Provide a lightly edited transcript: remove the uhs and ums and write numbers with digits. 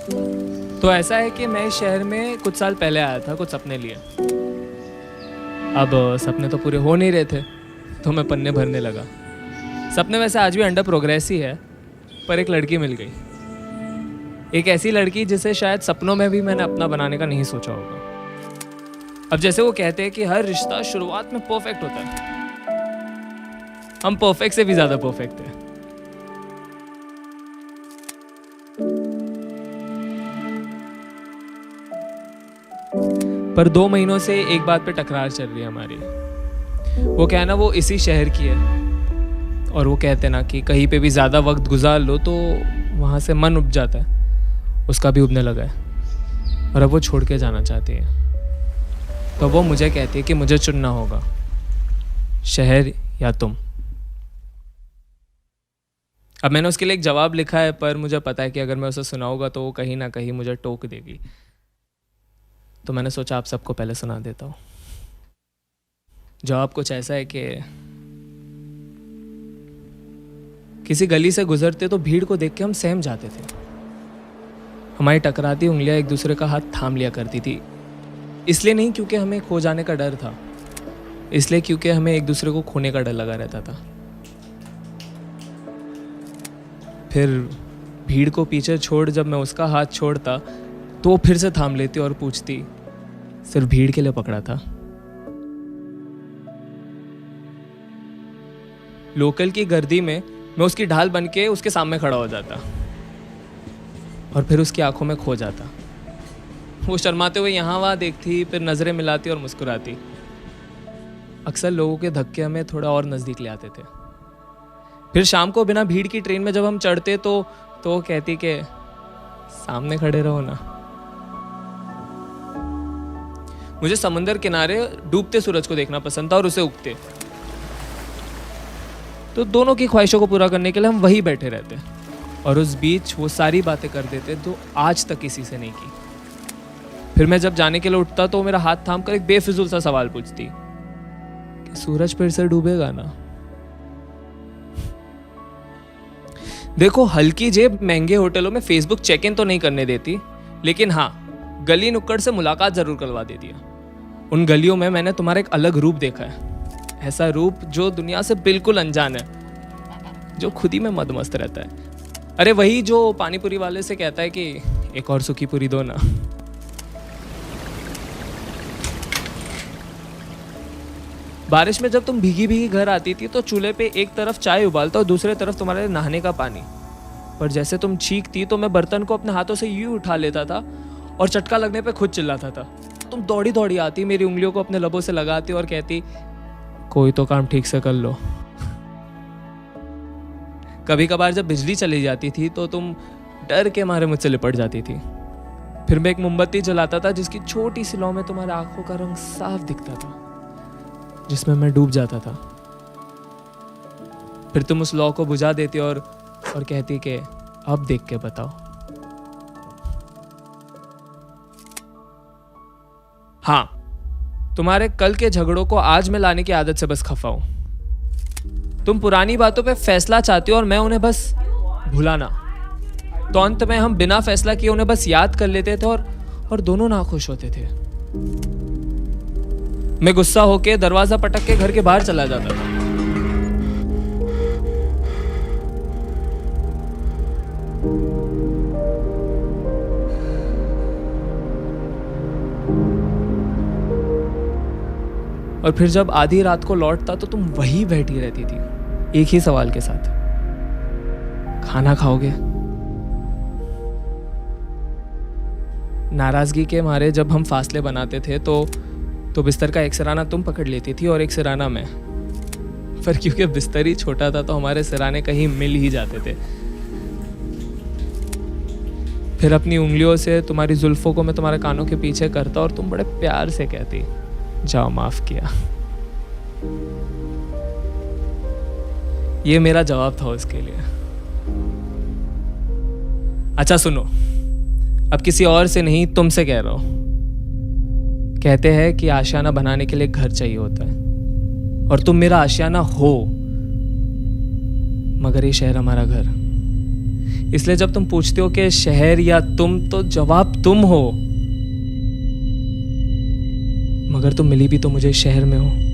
तो ऐसा है कि मैं इस शहर में कुछ साल पहले आया था कुछ सपने लिए। अब सपने तो पूरे हो नहीं रहे थे, तो मैं पन्ने भरने लगा। सपने वैसे आज भी अंडर प्रोग्रेस ही है, पर एक लड़की मिल गई। एक ऐसी लड़की जिसे शायद सपनों में भी मैंने अपना बनाने का नहीं सोचा होगा। अब जैसे वो कहते हैं कि हर रिश्ता शुरुआत में परफेक्ट होता है, हम परफेक्ट से भी ज़्यादा परफेक्ट है। पर 2 महीनों से एक बात पे टकरार चल रही है हमारी। वो क्या है ना, वो इसी शहर की है और वो कहते हैं ना कि कहीं पे भी ज़्यादा वक्त गुजार लो तो वहाँ से मन उब जाता है। उसका भी उबने लगा है और अब वो छोड़ के जाना चाहती है। तो वो मुझे कहती है कि मुझे चुनना होगा, शहर या तुम। अब मैंने उसके लिए एक जवाब लिखा है, पर मुझे पता है कि अगर मैं उसे सुनाऊंगा तो वो कहीं ना कहीं मुझे टोक देगी। तो मैंने सोचा आप सबको पहले सुना देता हूँ। जवाब कुछ ऐसा है कि किसी गली से गुजरते तो भीड़ को देख के हम सहम जाते थे। हमारी टकराती उंगलियां एक दूसरे का हाथ थाम लिया करती थी। इसलिए नहीं क्योंकि हमें खो जाने का डर था, इसलिए क्योंकि हमें एक दूसरे को खोने का डर लगा रहता था। फिर भीड़ को पीछे छोड़ जब मैं उसका हाथ छोड़ता तो वो फिर से थाम लेती और पूछती, सिर्फ भीड़ के लिए पकड़ा था? लोकल की गर्दी में मैं उसकी ढाल बन के उसके सामने खड़ा हो जाता और फिर उसकी आंखों में खो जाता। वो शर्माते हुए यहाँ वहाँ देखती, फिर नजरें मिलाती और मुस्कुराती। अक्सर लोगों के धक्के हमें थोड़ा और नजदीक ले आते थे। फिर शाम को बिना भीड़ की ट्रेन में जब हम चढ़ते तो वो कहती कि सामने खड़े रहो ना। मुझे समुंदर किनारे डूबते सूरज को देखना पसंद था और उसे उगते। तो दोनों की ख्वाहिशों को पूरा करने के लिए हम वहीं बैठे रहते और उस बीच वो सारी बातें कर देते जो आज तक किसी से नहीं की। फिर मैं जब जाने के लिए उठता तो मेरा हाथ थाम कर एक बेफिजूल सा सवाल पूछती कि सूरज फिर से डूबेगा ना? देखो, हल्की जेब महंगे होटलों में फेसबुक चेक इन तो नहीं करने देती, लेकिन हाँ, गली नुक्कड़ से मुलाकात जरूर करवा देती है। उन गलियों में मैंने तुम्हारा एक अलग रूप देखा है, ऐसा रूप जो दुनिया से बिल्कुल अनजान है, जो खुद ही में मदमस्त रहता है। अरे वही जो पानीपुरी वाले से कहता है कि एक और सूखी पूरी दो ना। बारिश में जब तुम भीगी भीगी घर आती थी तो चूल्हे पे एक तरफ चाय उबालता और दूसरे तरफ तुम्हारे नहाने का पानी। पर जैसे तुम चीखती तो मैं बर्तन को अपने हाथों से यूं उठा लेता था और चटका लगने पे खुद चिल्लाता था। तुम दौड़ी दौड़ी आती, मेरी उंगलियों को अपने लबों से लगाती और कहती, कोई तो काम ठीक से कर लो। कभी कभार जब बिजली चली जाती थी तो तुम डर के मारे मुझसे लिपट जाती थी। फिर मैं एक मोमबत्ती जलाता था जिसकी छोटी सी लौ में तुम्हारे आंखों का रंग साफ दिखता था, जिसमें मैं डूब जाता था। फिर तुम उस लौ को बुझा देती और कहती कि अब देख के बताओ। हाँ, तुम्हारे कल के झगड़ों को आज में लाने की आदत से बस खफा हूं। तुम पुरानी बातों पे फैसला चाहती हो और मैं उन्हें बस भुलाना। तो अंत में हम बिना फैसला किए उन्हें बस याद कर लेते थे और दोनों नाखुश होते थे। मैं गुस्सा होके दरवाजा पटक के घर के बाहर चला जाता था। और फिर जब आधी रात को लौटता तो तुम वहीं बैठी रहती थी, एक ही सवाल के साथ, खाना खाओगे? नाराजगी के मारे जब हम फासले बनाते थे तो बिस्तर का एक सिराना तुम पकड़ लेती थी और एक सिराना मैं। पर क्योंकि बिस्तर ही छोटा था तो हमारे सिराने कहीं मिल ही जाते थे। फिर अपनी उंगलियों से तुम्हारी जुल्फों को मैं तुम्हारे कानों के पीछे करता और तुम बड़े प्यार से कहती, जाओ माफ किया। ये मेरा जवाब था उसके लिए। अच्छा सुनो, अब किसी और से नहीं तुमसे कह रहा हूं। कहते हैं कि आशियाना बनाने के लिए घर चाहिए होता है और तुम मेरा आशियाना हो, मगर ये शहर हमारा घर। इसलिए जब तुम पूछते हो कि शहर या तुम, तो जवाब तुम हो। मगर तुम मिली भी तो मुझे शहर में हो।